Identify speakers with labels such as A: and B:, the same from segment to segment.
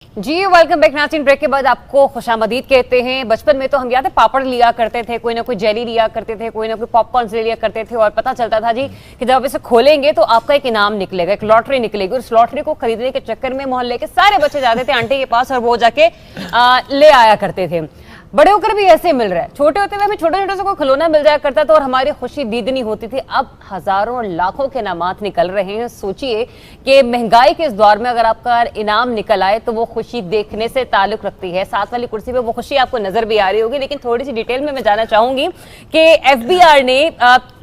A: जी welcome back. नाज़रीन, break के बाद आपको खुशामदीद कहते हैं। बचपन में तो हम याद है पापड़ लिया करते थे, कोई ना कोई जेली लिया करते थे, कोई ना कोई पॉपकॉर्न ले लिया करते थे और पता चलता था जी कि जब आप इसे खोलेंगे तो आपका एक इनाम निकलेगा, एक लॉटरी निकलेगी। उस लॉटरी को खरीदने के चक्कर में मोहल्ले के सारे बच्चे जाते थे आंटी के पास और वो जाके ले आया करते थे। बड़े होकर भी ऐसे मिल रहा है। छोटे होते हुए हमें छोटे छोटे से कोई खिलौना मिल जाया करता था और हमारी खुशी दीदनी होती थी। अब हजारों लाखों के इनामात निकल रहे हैं। सोचिए कि महंगाई के इस दौर में अगर आपका इनाम निकल आए तो वो खुशी देखने से ताल्लुक रखती है। साथ वाली कुर्सी पे वो खुशी आपको नजर भी आ रही होगी, लेकिन थोड़ी सी डिटेल में मैं जानना चाहूंगी कि FBR ने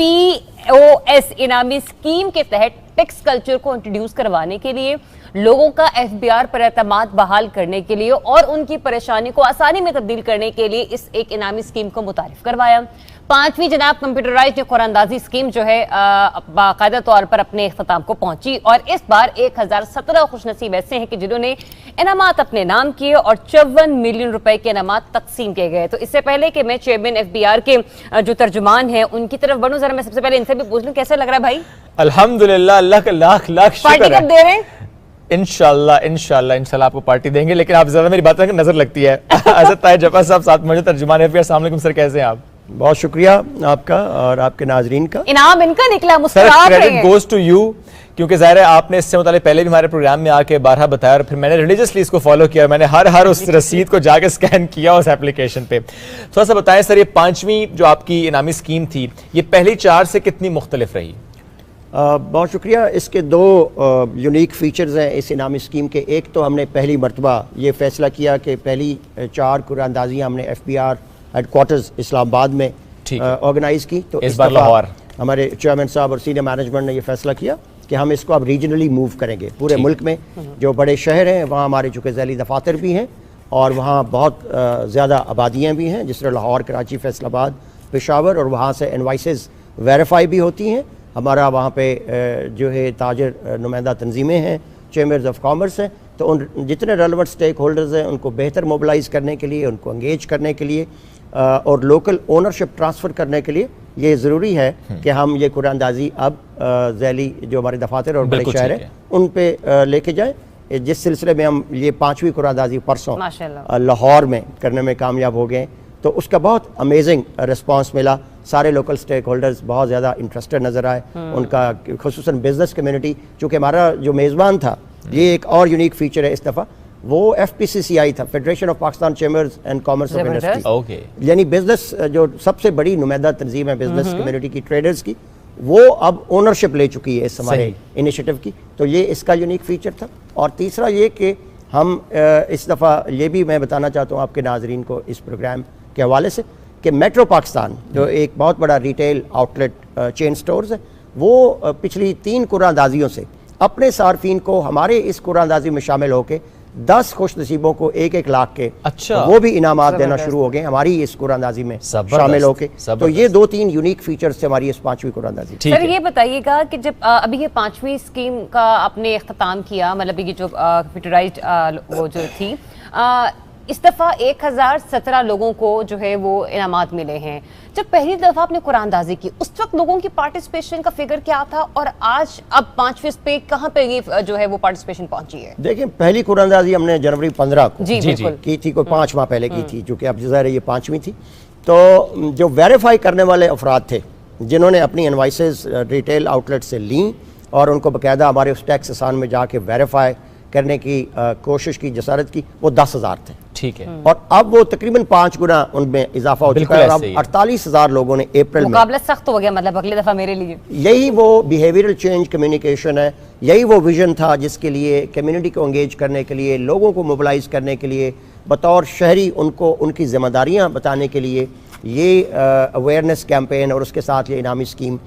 A: POS इनामी स्कीम के तहत टैक्स कल्चर को इंट्रोड्यूस करवाने के लिए, लोगों का FBR पर एतमाद बहाल करने के लिए और उनकी परेशानी को आसानी में तब्दील करने के लिए इस एक इनामी स्कीम को मुतारिफ करवाया। 5वीं जनाब कंप्यूटराइज्ड कुरानंदाजी स्कीम जो है बाकायदा तौर पर अपने इख्तिताम को पहुंची और इस बार 1017 खुशनसीब ऐसे हैं कि जिन्होंने इनामात अपने नाम किए और 54 मिलियन रुपए के इनामात तकसीम किए गए। तो इससे पहले कि मैं चेयरमैन FBR के जो तर्जुमान है उनकी तरफ बढ़ूं, जरा मैं सबसे पहले इनसे भी पूछ लूं कैसा लग रहा है भाई?
B: अल्हम्दुलिल्लाह, अल्लाह का लाख लाख शुक्र है।
A: पार्टी कब दे रहे हैं?
B: इंशाल्लाह आपको पार्टी देंगे, लेकिन आप ज्यादा मेरी बातों की नजर लगती है। असद ताहिर जफर साहब साथ मौजूद तर्जुमान FBR। अस्सलाम वालेकुम सर, कैसे हैं आप?
C: बहुत शुक्रिया आपका और आपके नाजरीन का।
A: इनाम इनका निकला,
B: सर
A: मुस्कुरा रहे
B: क्रेडिट
A: हैं।
B: गोज टू यू, क्योंकि ज़ाहिर है आपने इससे मुतालिक पहले भी हमारे प्रोग्राम में आके बारहा बताया और फिर मैंने रिलीजियसली इसको फॉलो किया। मैंने हर उस रसीद को जाके स्कैन किया उस एप्लीकेशन पे। थोड़ा सा बताएं सर, ये 5वीं जो आपकी इनामी स्कीम थी, ये पहली 4 से कितनी मुख्तलिफ रही?
C: बहुत शुक्रिया। इसके 2 यूनिक फीचर्स हैं इस इनामी स्कीम के। एक तो हमने पहली मरतबा ये फैसला किया कि पहली 4 कुरानंदाजियाँ हमने FBR हेडक्वार्टर्स इस्लामाबाद में ऑर्गेनाइज की। तो
B: इस बार लाहौर
C: हमारे चेयरमैन साहब और सीनियर मैनेजमेंट ने ये फैसला किया कि हम इसको अब रीजनली मूव करेंगे। पूरे मुल्क में जो बड़े शहर हैं वहाँ हमारे चूँकि ज़ैली दफातर भी हैं और वहाँ बहुत ज़्यादा आबादियाँ भी हैं, जिस तरह लाहौर, कराची, फैसलाबाद, पेशावर, और वहाँ से इनवाइसेस वेरीफाई भी होती हैं। हमारा वहाँ पे जो है ताजर नुमाइंदा तंजीमें हैं, चैम्बर्स ऑफ कॉमर्स हैं। तो उन जितने रेलेवेंट स्टेक होल्डर्स हैं उनको बेहतर मोबिलाइज़ करने के लिए, उनको एंगेज करने के लिए और लोकल ओनरशिप ट्रांसफ़र करने के लिए ये ज़रूरी है कि हम ये कुरानंदाजी अब ज़ैली जो हमारे दफातर और बड़े शहर हैं उन पे लेके जाएँ। जिस सिलसिले में हम ये 5वीं कुरानंदाजी परसों लाहौर में करने में कामयाब हो गए, तो उसका बहुत अमेजिंग रिस्पांस मिला। सारे लोकल स्टेक होल्डर्स बहुत ज़्यादा इंटरेस्टेड नज़र आए। उनका खुसूसन बिजनेस कम्युनिटी, चूँकि हमारा जो मेज़बान था, ये एक और यूनिक फीचर है इस दफ़ा, वो FPCCI था, federation of Pakistan chambers and commerce of industry. यानी बिजनेस जो सबसे बड़ी नुमाइंदा तंजीम है बिजनेस कम्युनिटी की, ट्रेडर्स की, वो अब ओनरशिप ले चुकी है इस हमारे इनिशिएटिव की। तो ये इसका यूनिक फीचर था। और तीसरा ये कि हम इस दफ़ा ये भी मैं बताना चाहता हूँ आपके नाजरीन को इस प्रोग्राम के हवाले से कि मेट्रो पाकिस्तान जो एक बहुत बड़ा रिटेल आउटलेट चेन स्टोर्स है, वो पिछली 3 कुरानंदाजियों से अपने सार्फिन को हमारे इस कुरानंदाजी में शामिल होकर 10 खुश नसीबों को 1-1 लाख के वो भी इनामात देना शुरू हो गए हमारी इस कुरानंदाजी में शामिल होके। तो ये 2-3 यूनिक फीचर्स से हमारी इस 5वीं कुरानंदाजी।
A: सर ये बताइएगा कि जब अभी ये 5वीं स्कीम का आपने इख्तिताम किया, मतलब ये जो कंप्यूटराइज्ड वो जो थी, इस दफ़ा 1017 लोगों को जो है वो इनामात मिले हैं। जब पहली दफ़ा आपने कुरानंदाजी की उस वक्त लोगों की पार्टिसिपेशन का फिगर क्या था और आज अब 5वीं पे कहाँ पे ये जो है वो पार्टिसिपेशन पहुंची है?
C: देखिए, पहली कुरानंदाजी हमने जनवरी 15 को
A: जी
C: की थी, कोई 5 माह पहले की थी, जो कि अब ज़ाहिर है ये 5वीं थी। तो जो वेरीफाई करने वाले अफराद थे जिन्होंने अपनी इनवाइसेस रिटेल आउटलेट से लीं और उनको बाकायदा हमारे उस टैक्स असान में जाके वेरीफाई करने की कोशिश की, जसारत की, वो 10,000 थे।
B: ठीक है।
C: और अब वो तकरीबन 5 गुना उनमें इजाफा हो चुका है। अब 48,000 लोगों ने अप्रैल में,
A: मुकाबला सख्त हो गया मतलब अगली दफा मेरे लिए।
C: यही वो बिहेवियरल चेंज कम्युनिकेशन है, यही वो विजन था जिसके लिए कम्युनिटी को एंगेज करने के लिए, लोगों को मोबिलाइज करने के लिए, बतौर शहरी उनको उनकी जिम्मेदारियां बताने के लिए ये अवेयरनेस कैंपेन और उसके साथ ये इनामी स्कीम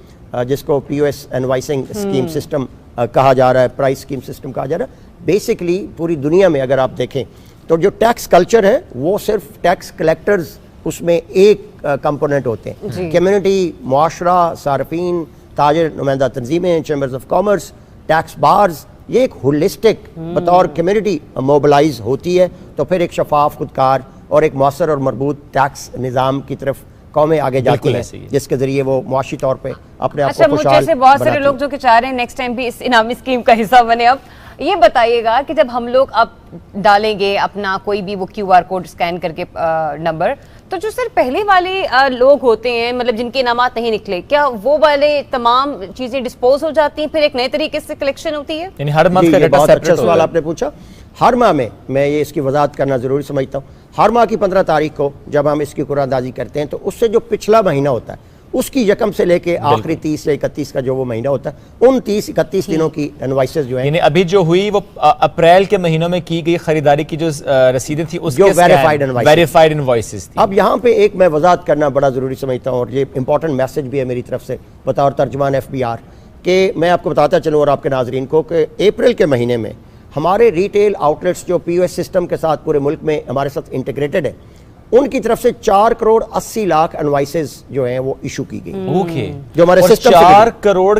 C: जिसको POS इनवाइसिंग स्कीम सिस्टम कहा जा रहा है, प्राइस स्कीम सिस्टम कहा जा रहा है। बेसिकली पूरी दुनिया में अगर आप देखें तो जो टैक्स कल्चर है वो सिर्फ टैक्स कलेक्टर्स उसमें एक कंपोनेंट होते हैं। कम्युनिटी, मुआशरा, सार्फिन, ताजर नुमाइंदा तंजीमें, chambers of commerce, tax bars, ये एक होलिस्टिक बतौर कम्युनिटी मोबिलाइज होती है। तो फिर एक शफाफ, खुदकार और एक मौसर और मरबूत टैक्स निज़ाम की तरफ कौमें आगे जाती हैं, जिसके जरिए वो मुआशी तौर पे अपने आप को खुशहाल।
A: बहुत सारे लोग जो कि चाह रहे हैं नेक्स्ट टाइम भी इस इनामी स्कीम का हिस्सा बने। अब ये बताइएगा कि जब हम लोग अब डालेंगे अपना कोई भी वो QR कोड स्कैन करके नंबर, तो जो सर पहले वाले लोग होते हैं, मतलब जिनके इनामात नहीं निकले, क्या वो वाले तमाम चीजें डिस्पोज हो जाती हैं, फिर एक नए तरीके से कलेक्शन होती है?
B: यानी हर मंथ
C: जी,
B: का
C: ये
B: डेटा
C: बहुत
B: सेपरेट
C: अच्छा सवाल आपने पूछा। हर माह में मैं ये इसकी वजाहत करना ज़रूरी समझता हूँ। हर माह की 15 तारीख को जब हम इसकी कुरानदाजी करते हैं तो उससे जो पिछला महीना होता है उसकी यकम से लेके आखिरी 30 या 31 का जो वो महीना होता है, उन 30-31 दिनों की इनवॉइसेस जो है,
B: यानी अभी जो हुई वो अप्रैल के महीनों में की गई खरीदारी की जो रसीदें थी उसके
C: जो
B: वेरीफाइड इनवॉइसेस थी।
C: अब यहाँ पे एक मैं वजाहत करना बड़ा ज़रूरी समझता हूँ और ये इंपॉर्टेंट मैसेज भी है मेरी तरफ से बतौर तर्जुमान FBR कि मैं आपको बताता चलूँ और आपके नाजरीन को कि अप्रैल के महीने में हमारे रिटेल आउटलेट्स जो POS सिस्टम के साथ पूरे मुल्क में हमारे साथ इंटीग्रेटेड है, उनकी तरफ से 4 करोड़ 80 लाख इनवॉइसेस जो हैं वो इशू की गई।
B: ओके,
C: जो हमारे सिस्टम
B: 4 करोड़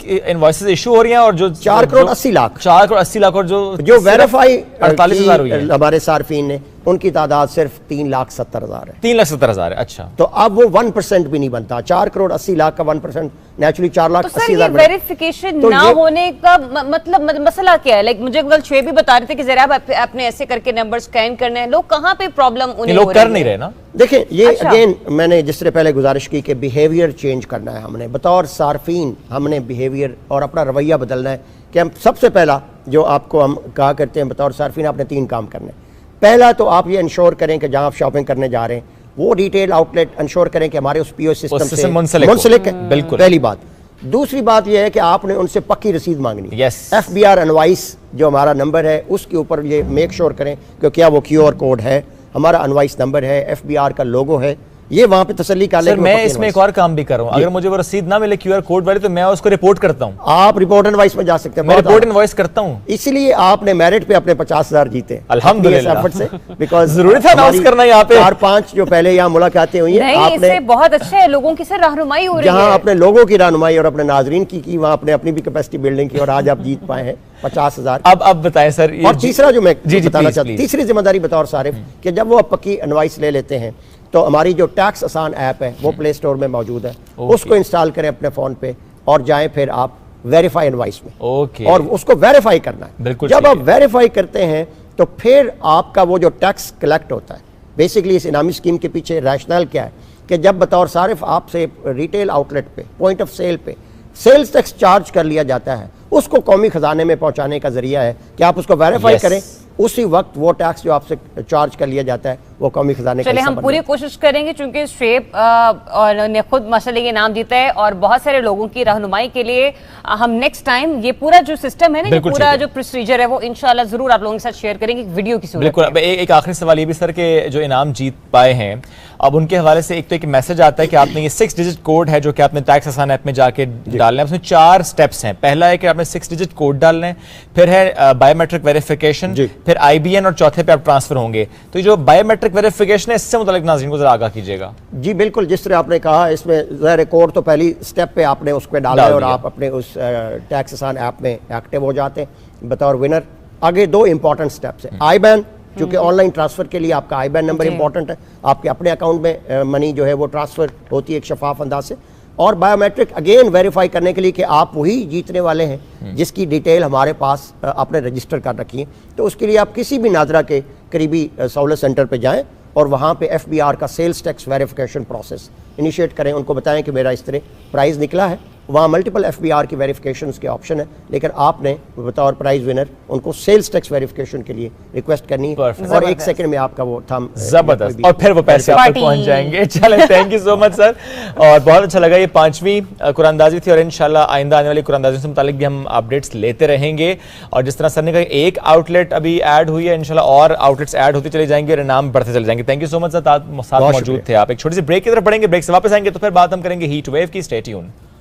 B: इनवॉइसेस इशू हो रही हैं और जो
C: 4 करोड़ 80 लाख
B: 4 करोड़ 80 लाख और जो
C: वेरीफाई
B: 48,000 हुई है
C: हमारे सार्फिन ने, उनकी तादाद सिर्फ 3,70,000 है।
B: 3,70,000 है। अच्छा,
C: तो अब वो 1% भी नहीं बनता। 4 करोड़ 80 लाख का 1% नेचुरली 4,80,000।
A: तो वेरिफिकेशन
C: तो
A: ना होने का मतलब मसला क्या है? लाइक मुझे कल शुएब भी बता रहे थे कि जरा आपने ऐसे करके नंबर स्कैन करने हैं, लोग कहाँ पे प्रॉब्लम उन्हें
B: लोग कर नहीं रहे ना।
C: देखें, ये
A: अच्छा।
C: अगेन मैंने जिस तरह पहले गुजारिश की कि बिहेवियर चेंज करना है, हमने बतौर सार्फिन हमने बिहेवियर और अपना रवैया बदलना है कि हम सबसे पहला जो आपको हम कहा करते हैं बतौर सार्फिन, आपने 3 काम करने हैं। पहला तो आप ये इंश्योर करें कि जहां आप शॉपिंग करने जा रहे हैं वो रिटेल आउटलेट इंश्योर करें कि हमारे उस POS सिस्टम से मुंसलिक है।
B: बिल्कुल,
C: पहली बात। दूसरी बात यह है कि आपने उनसे पक्की रसीद मांगनी है।
B: Yes.
C: FBR इनवॉइस जो हमारा नंबर है उसके ऊपर ये मेक श्योर करें कि क्या वो QR कोड है, हमारा इनवॉइस नंबर है, FBR का लोगो है, ये वहां पे तसल्ली कर लें।
B: मैं इसमें एक और काम भी कर रहा हूं, अगर मुझे वो रसीद ना मिले QR कोड वाली तो मैं उसको रिपोर्ट करता हूं।
C: आप रिपोर्ट इनवॉइस में जा सकते हैं।
B: मैं रिपोर्ट इनवॉइस करता हूं,
C: इसलिए आपने मेरिट पे अपने 50,000 जीते
B: अल्हम्दुलिल्लाह।
C: एफर्ट से, बिकॉज
B: जरूरी था अनाउंस करना यहाँ पे।
C: 4-5 जो पहले यहाँ मुलाकातें हुई हैं,
A: नहीं,
C: आपने
A: इससे बहुत अच्छा है, लोगों की सर रहनुमाई हो रही
C: जहाँ
A: है।
C: अपने लोगों की रहनुमाई और अपने नाजरीन की वहाँ आपने अपनी भी कैपेसिटी बिल्डिंग की और आज आप जीत पाए हैं 50,000।
B: अब बताएं सर।
C: और तीसरा जो मैं
B: जी
C: बताना
B: please,
C: चाहता हूँ,
B: please।
C: तीसरी जिम्मेदारी बतौर सारिफ कि जब वो आप पक्की इनवॉइस ले लेते हैं तो हमारी जो टैक्स आसान ऐप है वो प्ले स्टोर में मौजूद है, उसको इंस्टॉल करें अपने फोन पे और जाएं फिर आप वेरीफाई इनवॉइस में।
B: ओके,
C: और उसको वेरीफाई करना है।
B: बिल्कुल,
C: जब आप वेरीफाई करते हैं तो फिर आपका वो जो टैक्स कलेक्ट होता है, बेसिकली इस इनामी स्कीम के पीछे रैशनल क्या है कि जब बतौर सारिफ आपसे रिटेल आउटलेट पे पॉइंट ऑफ सेल पे सेल्स टैक्स चार्ज कर लिया जाता है, उसको कौमी खजाने में पहुंचाने का जरिया है कि आप उसको वेरीफाई करें, उसी वक्त वो टैक्स जो आपसे चार्ज कर लिया जाता है वो कौमी खजाने का
A: चले
C: हिस्सा
A: हम
C: बन
A: पूरी
C: जाता है।
A: कोशिश करेंगे, चूंकि शुएब और ने खुद माशाल्लाह ये नाम जीता है और बहुत सारे लोगों की रहनुमाई के लिए हम नेक्स्ट टाइम ये पूरा जो सिस्टम है ना, ये
B: बिल्कुल
A: पूरा
B: ठीक है।
A: जो प्रोसीजर है वो इंशाल्लाह जरूर आप लोगों के साथ शेयर करेंगे वीडियो की सूरत
B: बिल्कुल।
A: में।
B: अब एक आखिरी सवाल ये भी सर के जो इनाम जीत पाए हैं, अब उनके हवाले से एक तो एक मैसेज आता है कि आपने ये 6 डिजिट कोड है जो कि आपने टैक्स आसान ऐप में जाके डालना है, उसमें 4 स्टेप्स हैं। पहला है कि आपने 6 डिजिट कोड डालना है, फिर है बायोमेट्रिक वेरिफिकेशन, फिर IBN और चौथे पे आप ट्रांसफर होंगे। तो ये जो बायोमेट्रिक वेरिफिकेशन है इससे मुतालिक नाज़रीन को जरा आगाह कीजिएगा।
C: जी बिल्कुल, जिस तरह आपने कहा इसमें ज़ाहिर कोड तो पहली स्टेप पे आपने उसको डाला है और आप अपने उस टैक्स आसान ऐप में एक्टिव हो जाते हैं बतौर विनर। आगे 2 इंपॉर्टेंट स्टेप्स हैं। IBAN, चूंकि ऑनलाइन ट्रांसफर के लिए आपका IBAN नंबर इंपॉर्टेंट है, आपके अपने अकाउंट में मनी जो है वो ट्रांसफर होती है एक शफाफ अंदाज से। और बायोमेट्रिक अगेन वेरीफाई करने के लिए कि आप वही जीतने वाले हैं जिसकी डिटेल हमारे पास आपने रजिस्टर कर रखी है। तो उसके लिए आप किसी भी नादरा के करीबी सहूलत सेंटर पे जाएं और वहाँ पे FBR का sales tax verification process initiate करें, उनको बताएं कि मेरा इस तरह प्राइस निकला है। वहाँ मल्टीपल FBR की वेरिफिकेशन के ऑप्शन है, लेकिन आपने बतौर प्राइज विनर उनको सेल्स टैक्स वेरिफिकेशन के लिए रिक्वेस्ट करनी है और 1 सेकंड में आपका वो थम
B: जबरदस्त, और फिर वो पैसे आप तक पहुंच जाएंगे। चलें, thank you so much sir, और बहुत अच्छा लगा। ये 5वीं कुरानदाजी थी और इंशाल्लाह आइंदा आने वाली कुरानदाजी से मुतालिक भी हम अपडेट्स लेते रहेंगे। और जिस तरह सर ने कहा एक आउटलेट अभी ऐड हुई है, इंशाल्लाह और आउटलेट्स ऐड होते चले जाएंगे और इनाम बढ़ते चले जाएंगे। Thank you so much sir, साथ मौजूद थे आप। एक छोटी सी ब्रेक की तरफ बढ़ेंगे, ब्रेक से वापस आएंगे तो फिर बात हम करेंगे हीट वेव की। Stay tuned.